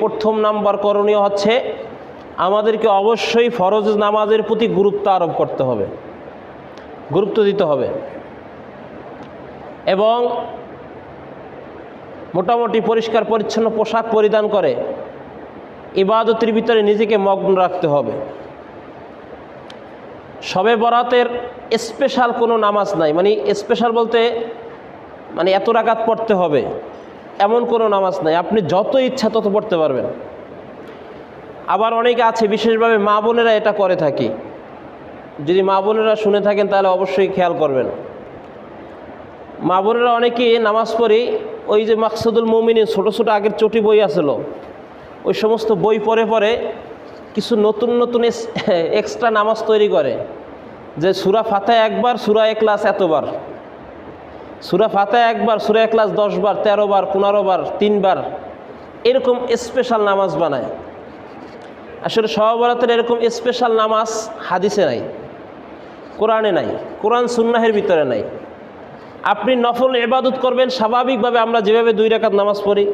প্রথম নাম্বার করণীয় হচ্ছে আমাদেরকে অবশ্যই ফরজ নামাজের প্রতি গুরুত্ব আরোপ করতে হবে, গুরুত্ব দিতে হবে এবং মোটামুটি পরিষ্কার পরিচ্ছন্ন পোশাক পরিধান করে ইবাদতের ভিতরে নিজেকে মগ্ন রাখতে হবে। শবে বরাতের স্পেশাল কোনো নামাজ নাই, মানে স্পেশাল বলতে মানে এত রাকাত পড়তে হবে এমন কোনো নামাজ নাই, আপনি যত ইচ্ছা তত পড়তে পারবেন। আবার অনেকে আছে বিশেষভাবে মা বোনেরা এটা করে থাকি, যদি মা বোনেরা শুনে থাকেন তাহলে অবশ্যই খেয়াল করবেন। মা বোনেরা অনেকেই নামাজ পড়ি ওই যে মাকসুদুল মুমিনিন ছোটো ছোটো আগের চটি বই আসলো ওই সমস্ত বই পড়ে পড়ে কিছু নতুন নতুন এক্সট্রা নামাজ তৈরি করে, যে সূরা ফাতিহা একবার সূরা ইখলাস এতবার, সূরা ফাতিহা একবার সূরা ইখলাস 10 বার 13 বার 15 বার 3 বার, এরকম স্পেশাল নামাজ বানায়। আসলে শবে বরাতের এরকম স্পেশাল নামাজ হাদিসে নাই, কোরআনে নাই, কোরআন সুন্নাহের ভিতরে নাই। আপনি নফল ইবাদত করবেন স্বাভাবিকভাবে, আমরা যেভাবে 2 রাকাত নামাজ পড়ি,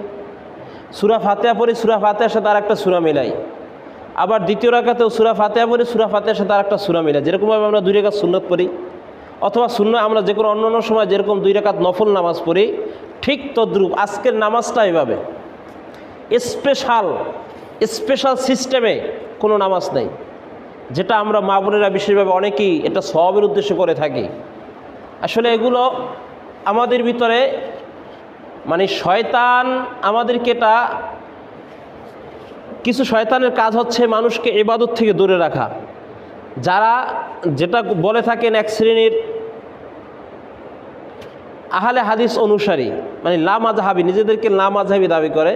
সূরা ফাতিহা পড়ি, সূরা ফাতিহার সাথে আরেকটা সূরা মিলাই, আবার দ্বিতীয় রাকাতেও সূরা ফাতিহা পড়ি, সূরা ফাতিহার সাথে আরেকটা সূরা মিলাই, যেরকমভাবে আমরা 2 রাকাত সুন্নত পড়ি অথবা সুন্নাহ আমরা যে কোনো অন্য সময় যেরকম 2 রাকাত নফল নামাজ পড়ি, ঠিক তদ্রূপ আজকের নামাজটা এভাবে স্পেশাল সিস্টেমে কোনো নামাজ নেই, যেটা আমরা মা বোনেরা বিশেষভাবে অনেকেই এটা সওয়াবের উদ্দেশ্যে করে থাকি। আসলে এগুলো আমাদের ভিতরে মানে শয়তান আমাদেরকে এটা কিছু শয়তানের কাজ হচ্ছে মানুষকে ইবাদত থেকে দূরে রাখা। যারা যেটা বলে থাকেন এক শ্রেণীর আহলে হাদিস অনুসারী, মানে লা মাযহাবী, নিজেদেরকে লা মাযহাবী দাবি করে,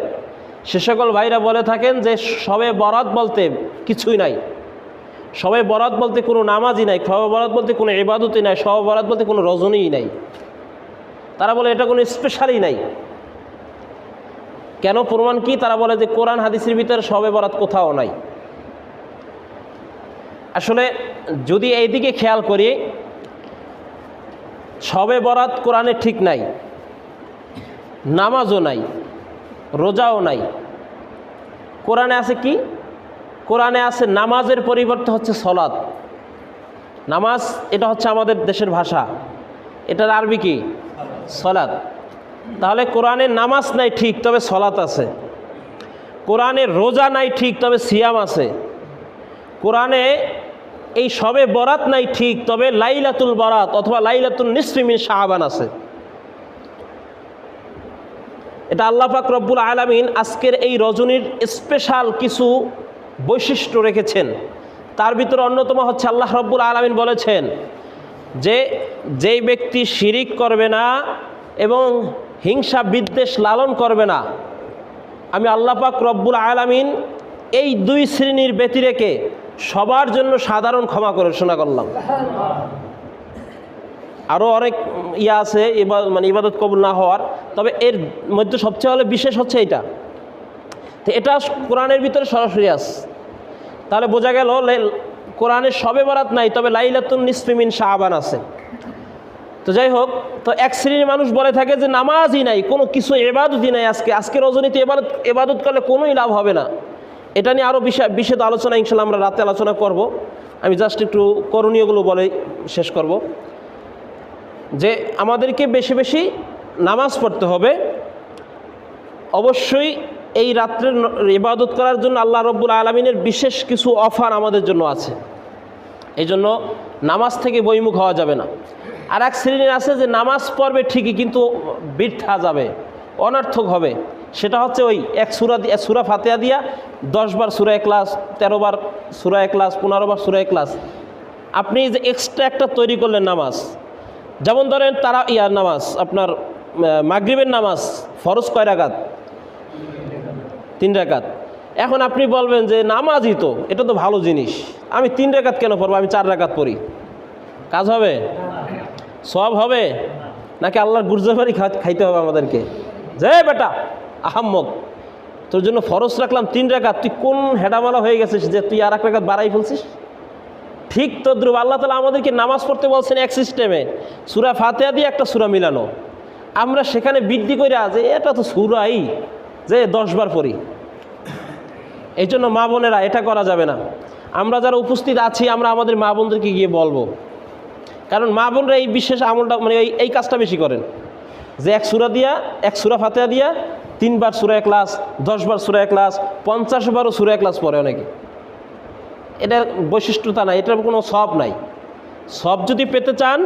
সে সকল ভাইরা বলে থাকেন যে শবে বরাত বলতে কিছুই নাই, শবে বরাত বলতে কোনো নামাজই নাই, শবে বরাত বলতে কোনো ইবাদতই নাই, শবে বরাত বলতে কোনো রজনীই নাই। তারা বলে এটা কোনো স্পেশালই নাই। কেন? প্রমাণ কি? তারা বলে যে কোরআন হাদিসের ভিতরে শবে বরাত কোথাও নাই। আসলে যদি এইদিকে খেয়াল করি, শবে বরাত কোরআনে ঠিক নাই, নামাজও নাই, রোজাও নাই। কোরআনে আছে কি? কোরআনে আছে নামাজের পরিবর্তে হচ্ছে সলাৎ। নামাজ এটা হচ্ছে আমাদের দেশের ভাষা, এটার আরবি কি? সলাৎ। তাহলে কোরআনে নামাজ নাই ঠিক, তবে সলাৎ আছে। কোরআনে রোজা নাই ঠিক, তবে সিয়াম আছে। কোরআনে এই শবে বরাত নাই ঠিক, তবে লাইলাতুল বরাত অথবা লাইলাতুল নিসফি মিন শাবান আছে। এটা আল্লাহ পাক রব্বুল আলামিন আজকের এই রজনীর স্পেশাল কিছু বৈশিষ্ট্য রেখেছেন। তার ভিতরে অন্যতম হচ্ছে আল্লাহ রব্বুল আলামিন বলেছেন যে যেই ব্যক্তি শিরিক করবে না এবং হিংসা বিদ্বেষ লালন করবে না, আমি আল্লাহ পাক রব্বুল আলামিন এই 2 শ্রেণীর ব্যতি রেখে সবার জন্য সাধারণ ক্ষমা করে ঘোষণা করলাম। আরও অনেক আছে মানে ইবাদত কবুল না হওয়ার, তবে এর মধ্যে সবচেয়ে বিশেষ হচ্ছে এইটা। তো এটা কোরআনের ভিতরে সরাসরি আছে। তাহলে বোঝা গেল কোরআনের শবে বরাত নাই, তবে লাইলাতুন নিসফি মিন শাবান আছে। তো যাই হোক, তো এক শ্রেণীর মানুষ বলে থাকে যে নামাজই নাই, কোনো কিছু ইবাদতই নাই, আজকে রজনীতে ইবাদত করলে কোনোই লাভ হবে না। এটা নিয়ে আরও বিশেষ আলোচনা ইনশাল্লাহ আমরা রাতে আলোচনা করব। আমি জাস্ট একটু করণীয়গুলো বলে শেষ করব যে আমাদেরকে বেশি বেশি নামাজ পড়তে হবে। অবশ্যই এই রাত্রের ইবাদত করার জন্য আল্লাহ রব্বুল আলামিনের বিশেষ কিছু অফার আমাদের জন্য আছে, এই জন্য নামাজ থেকে বৈমুখ হওয়া যাবে না। আর এক শ্রেণীর আছে যে নামাজ পড়বে ঠিকই, কিন্তু বৃথা যাবে, অনর্থক হবে। সেটা হচ্ছে ওই এক সূরা ফাতিহা দিয়া 10 বার সূরা ইখলাস, 13 বার সূরা ইখলাস, 15 বার সূরা ইখলাস। আপনি যে এক্সট্রা একটা তৈরি করলেন নামাজ, যেমন ধরেন নামাজ, আপনার মাগরিবের নামাজ ফরজ কয় রাকাত? 3 রাকাত। এখন আপনি বলবেন যে নামাজই তো, এটা তো ভালো জিনিস, আমি 3 রাকাত কেন পড়বো, আমি 4 রাকাত পড়ি, কাজ হবে? সওয়াব হবে? নাকি আল্লাহর গুরজাবারি খাইতে হবে আমাদেরকে? যে বেটা আহাম্মক, তোর জন্য ফরজ রাখলাম 3 রাকাত, তুই কোন হেডামালা হয়ে গেছিস যে তুই আর 1 রাকাত বাড়াই ফেলছিস? ঠিক তদ্রুপ আল্লাহ তাআলা আমাদেরকে নামাজ পড়তে বলছেন এক সিস্টেমে, সূরা ফাতিহা দিয়ে একটা সূরা মিলানো। আমরা সেখানে বৃদ্ধি করে যে এটা তো সূরাই, যে 10 বার পড়ি। এই জন্য মা বোনেরা এটা করা যাবে না। আমরা যারা উপস্থিত আছি আমরা আমাদের মা বোনদেরকে গিয়ে বলবো, কারণ মা বোনরা এই বিশেষ আমলটা মানে এই কাজটা বেশি করেন, যে এক সূরা ফাতিহা দিয়া 3 বার সূরা ইখলাস, 10 বার সূরা ইখলাস, 50 বারও সূরা ইখলাস পড়ে অনেকে। এটার বৈশিষ্ট্যতা নাই, এটার কোনো সওয়াব নাই। সওয়াব যদি পেতে চান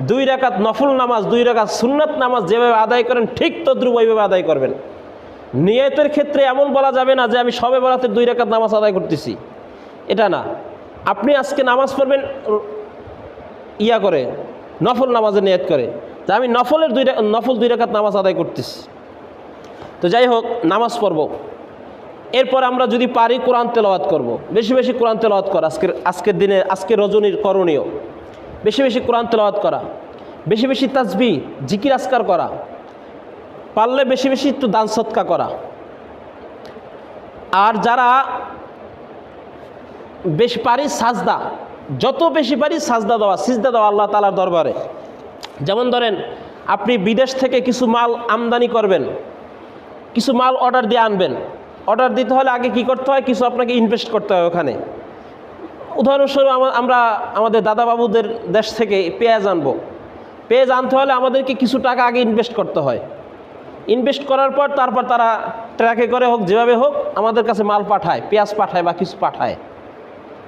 2 রাকাত নফল নামাজ, 2 রাকাত সুন্নাত নামাজ যেভাবে আদায় করেন ঠিক তদ্রুপ ওইভাবে আদায় করবেন। নিয়তের ক্ষেত্রে এমন বলা যাবে না যে আমি শবে বরাতের 2 রাকাত নামাজ আদায় করতেছি, এটা না। আপনি আজকে নামাজ পড়বেন করে নফল নামাজের নিয়ত করে যে আমি নফল 2 রাকাত নামাজ আদায় করতেছি। তো যাই হোক, নামাজ পড়ব, এরপর আমরা যদি পারি কোরআন তেলাওয়াত করব, বেশি বেশি কোরআন তেলাওয়াত করা। আজকের দিনে, আজকের রজনীর করণীয় বেশি বেশি কোরআন তেলাওয়াত করা, বেশি বেশি তাসবিহ জিকির আজকার করা, পারলে বেশি বেশি একটু দান সদকা করা। আর যারা বেশি পারি সাজদা, যত বেশি পারি সাজদা দেওয়া, সিজদা দেওয়া আল্লাহ তাআলার দরবারে। যেমন ধরেন আপনি বিদেশ থেকে কিছু মাল আমদানি করবেন, কিছু মাল অর্ডার দিয়ে আনবেন। অর্ডার দিতে হলে আগে কি করতে হয়, কিছু আপনাকে ইনভেস্ট করতে হয় ওখানে। উদাহরণস্বরূপ আমরা আমাদের দাদা বাবুদের দেশ থেকে পেঁয়াজ আনবো, পেঁয়াজ আনতে হলে আমাদেরকে কিছু টাকা আগে ইনভেস্ট করতে হয়। ইনভেস্ট করার পর তারপর তারা ট্রাকে করে হোক যেভাবে হোক আমাদের কাছে মাল পাঠায়, পেঁয়াজ পাঠায় বা কিছু পাঠায়,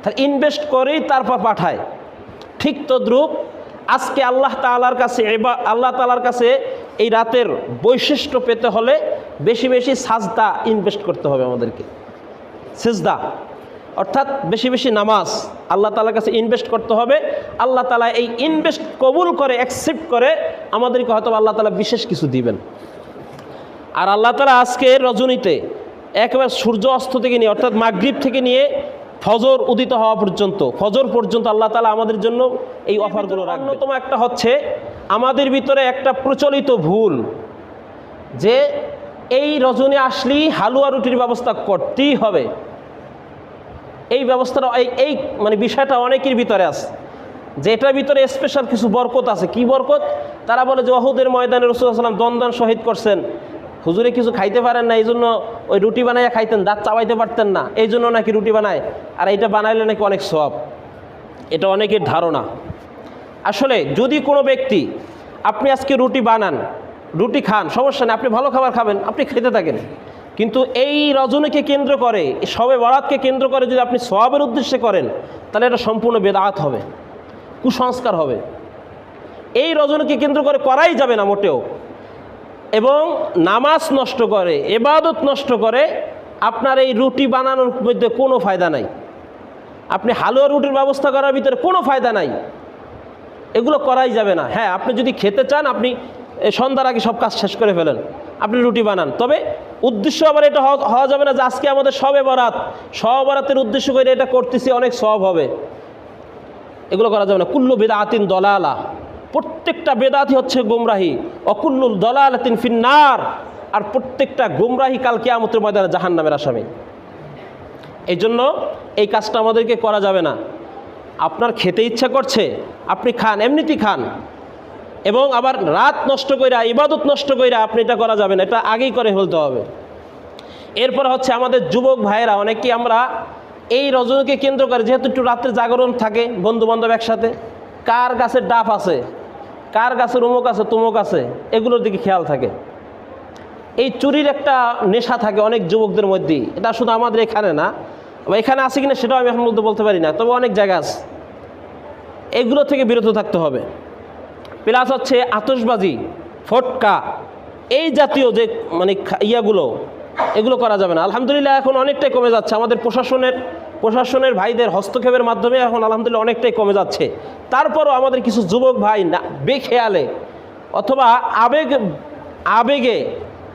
তার ইনভেস্ট করেই তারপর পাঠায়। ঠিক তদ্রূপ আজকে আল্লাহ তাআলার কাছে এই রাতের বৈশিষ্ট্য পেতে হলে বেশি বেশি সাজদা ইনভেস্ট করতে হবে আমাদেরকে। সিজদা অর্থাৎ বেশি বেশি নামাজ আল্লাহ তাআলার কাছে ইনভেস্ট করতে হবে। আল্লাহ তাআলা এই ইনভেস্ট কবুল করে, অ্যাকসেপ্ট করে আমাদেরকে হয়তো আল্লাহ তাআলা বিশেষ কিছু দিবেন। আর আল্লাহ তাআলা আজকে রজনীতে একেবারে সূর্য অস্ত থেকে নিয়ে অর্থাৎ মাগরিব থেকে নিয়ে ফজর উদিত হওয়া পর্যন্ত, ফজর পর্যন্ত আল্লাহ তাআলা আমাদের জন্য এই অফারগুলো রাখবেন। অন্যতম একটা হচ্ছে আমাদের ভিতরে একটা প্রচলিত ভুল যে এই রজনী আসলেই হালুয়া রুটির ব্যবস্থা করতেই হবে। এই ব্যবস্থাটা এই মানে বিষয়টা অনেকের ভিতরে আছে যে এটার ভিতরে স্পেশাল কিছু বরকত আছে। কি বরকত? তারা বলে যে উহুদের ময়দানে রাসূলুল্লাহ সাল্লাল্লাহু আলাইহি ওয়াসাল্লাম দন্দন শহীদ করছেন, হুজুরে কিছু খাইতে পারেন না, এই জন্য ওই রুটি বানাইয়া খাইতেন, দাঁত চাবাইতে পারতেন না, এই জন্য নাকি রুটি বানায়, আর এইটা বানাইলে নাকি অনেক সওয়াব। এটা অনেকের ধারণা। আসলে যদি কোনো ব্যক্তি, আপনি আজকে রুটি বানান, রুটি খান, সমস্যা নেই, আপনি ভালো খাবার খাবেন, আপনি খেতে থাকেন, কিন্তু এই রজনীকে কেন্দ্র করে, শবে বরাতকে কেন্দ্র করে যদি আপনি সওয়াবের উদ্দেশ্যে করেন তাহলে এটা সম্পূর্ণ বেদাত হবে, কুসংস্কার হবে। এই রজনীকে কেন্দ্র করে করাই যাবে না মোটেও। এবং নামাজ নষ্ট করে, ইবাদত নষ্ট করে, আপনার এই রুটি বানানোর মধ্যে কোনো ফায়দা নাই। আপনি হালুয়া রুটির ব্যবস্থা করার ভিতরে কোনো ফায়দা নাই, এগুলো করাই যাবে না। হ্যাঁ, আপনি যদি খেতে চান আপনি সন্ধ্যার আগে সব কাজ শেষ করে ফেলেন, আপনি রুটি বানান, তবে উদ্দেশ্য আবার এটা হওয়া যাবে না যে আজকে আমাদের শবে বরাতের উদ্দেশ্য করে এটা করতেছি, অনেক সওয়াব হবে, এগুলো করা যাবে না। কুল্লু বিদআতিন দলালা, প্রত্যেকটা বেদাতই হচ্ছে গোমরাহি। অকুল্লু দলালাতিন ফিন্নার, আর প্রত্যেকটা গোমরাহি কাল কিয়ামতের ময়দানে জাহান্নামের আসামি। এই জন্য এই কাজটা আমাদেরকে করা যাবে না। আপনার খেতে ইচ্ছা করছে আপনি খান, এমনিতেই খান, এবং আবার রাত নষ্ট কইরা, ইবাদত নষ্ট কইরা আপনি এটা করা যাবে না, এটা আগেই করে ফেলতে হবে। এরপর হচ্ছে আমাদের যুবক ভাইয়েরা অনেকেই আমরা এই রজনীকে কেন্দ্র করে, যেহেতু একটু রাত্রে জাগরণ থাকে, বন্ধু বান্ধব একসাথে, কার গাছের ডাব আছে, কার গাছের অমুক আছে, তমুক আছে, এগুলোর দিকে খেয়াল থাকে। এই চুরির একটা নেশা থাকে অনেক যুবকদের মধ্যেই। এটা শুধু আমাদের এখানে না, এখানে আছে কিনা সেটাও আমি এখন বলতে পারি না, তবে অনেক জায়গা আছে। এগুলো থেকে বিরত থাকতে হবে। প্লাস হচ্ছে আতশবাজি, ফটকা, এই জাতীয় যে মানে এগুলো করা যাবে না। আলহামদুলিল্লাহ এখন অনেকটাই কমে যাচ্ছে, আমাদের প্রশাসনের ভাইদের হস্তক্ষেপের মাধ্যমে এখন আলহামদুলিল্লাহ অনেকটাই কমে যাচ্ছে। তারপরও আমাদের কিছু যুবক ভাই না বেখেয়ালে অথবা আবেগে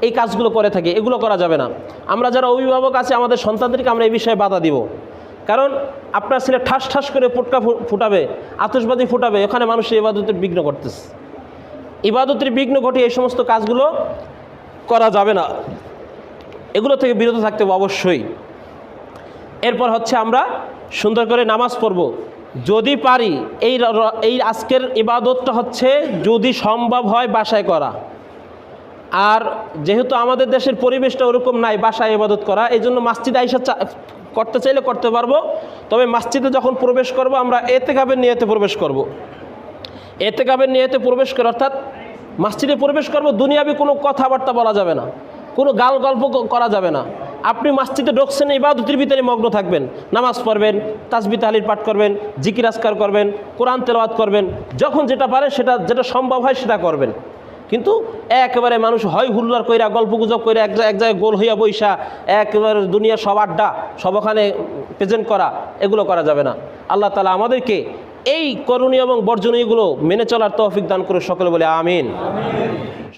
এই কাজগুলো করে থাকে, এগুলো করা যাবে না। আমরা যারা অভিভাবক আছে আমাদের সন্তানদেরকে আমরা এই বিষয়ে বাধা দিব। কারণ আপনার ছেলে ঠাস ঠাস করে পটকা ফুটাবে, আতশবাজি ফুটাবে, ওখানে মানুষের ইবাদতের বিঘ্ন ঘটতেছে। ইবাদতের বিঘ্ন ঘটে এই সমস্ত কাজগুলো করা যাবে না, এগুলো থেকে বিরত থাকতে হবে অবশ্যই। এরপর হচ্ছে আমরা সুন্দর করে নামাজ পড়ব যদি পারি। এই আজকের ইবাদতটা হচ্ছে যদি সম্ভব হয় বাসায় করা, আর যেহেতু আমাদের দেশের পরিবেশটা ওরকম নাই বাসায় ইবাদত করা, এই জন্য মসজিদে আইসা করতে চাইলে করতে পারবো। তবে মসজিদে যখন প্রবেশ করব আমরা এতেকাবের নিয়তে প্রবেশ করব। এতেকাবের নিয়তে প্রবেশ করে অর্থাৎ মসজিদে প্রবেশ করব, দুনিয়াবি কোনো কথাবার্তা বলা যাবে না, কোনো গাল গল্প করা যাবে না। আপনি মসজিদে ঢুকছেন, ইবাদতের ভিতরে মগ্ন থাকবেন, নামাজ পড়বেন, তাসবিহ তাহলিল পাঠ করবেন, জিকির আজকার করবেন, কোরআন তেলাওয়াত করবেন, যখন যেটা পারে সেটা, যেটা সম্ভব হয় সেটা করবেন। কিন্তু একেবারে মানুষ হয় হুল্লার কইরা গল্প গুজব করে এক জায়গায় গোল হইয়া বইসা একেবারে দুনিয়ার সব আড্ডা সব ওখানে প্রেজেন্ট করা, এগুলো করা যাবে না। আল্লাহ তাআলা আমাদেরকে এই করণীয় এবং বর্জনীয়গুলো মেনে চলার তৌফিক দান করে সকলে বলে আমিন।